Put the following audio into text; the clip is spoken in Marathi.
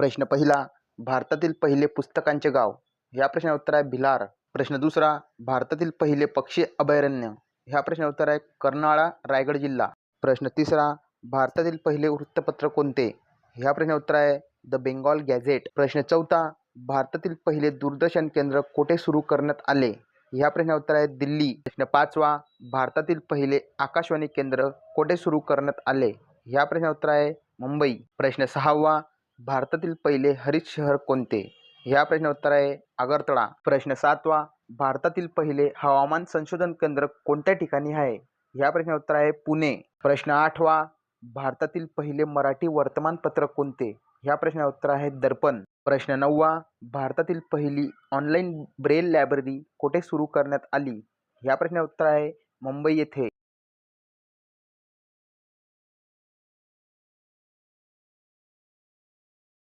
प्रश्न पहिला, भारतातील पहिले पुस्तकांचे गाव. ह्या प्रश्नाचे उत्तर आहे भिलार. प्रश्न दुसरा, भारतातील पहिले पक्षी अभयारण्य. ह्या प्रश्नाचे उत्तर आहे कर्नाळा, रायगड जिल्हा. प्रश्न तिसरा, भारतातील पहिले वृत्तपत्र कोणते? ह्या प्रश्नाचे उत्तर आहे द बेंगॉल गॅझेट. प्रश्न चौथा, भारतातील पहिले दूरदर्शन केंद्र कोठे सुरू करण्यात आले? ह्या प्रश्नाचे उत्तर आहे दिल्ली. प्रश्न पाचवा, भारतातील पहिले आकाशवाणी केंद्र कोठे सुरू करण्यात आले? ह्या प्रश्नाचे उत्तर आहे मुंबई. प्रश्न सहावा, भारतातील पहिले हरित शहर कोणते? ह्या प्रश्नाचे उत्तर आहे आगरतळा. प्रश्न सातवा, भारतातील पहिले हवामान संशोधन केंद्र कोणत्या ठिकाणी आहे? ह्या प्रश्नाचे उत्तर आहे पुणे. प्रश्न आठवा, भारतातील पहिले मराठी वर्तमानपत्र कोणते? ह्या प्रश्नाचे उत्तर आहे दर्पण. प्रश्न नववा, भारतातील पहिली ऑनलाईन ब्रेल लायब्ररी कोठे सुरू करण्यात आली? ह्या प्रश्नाचे उत्तर आहे मुंबई येथे.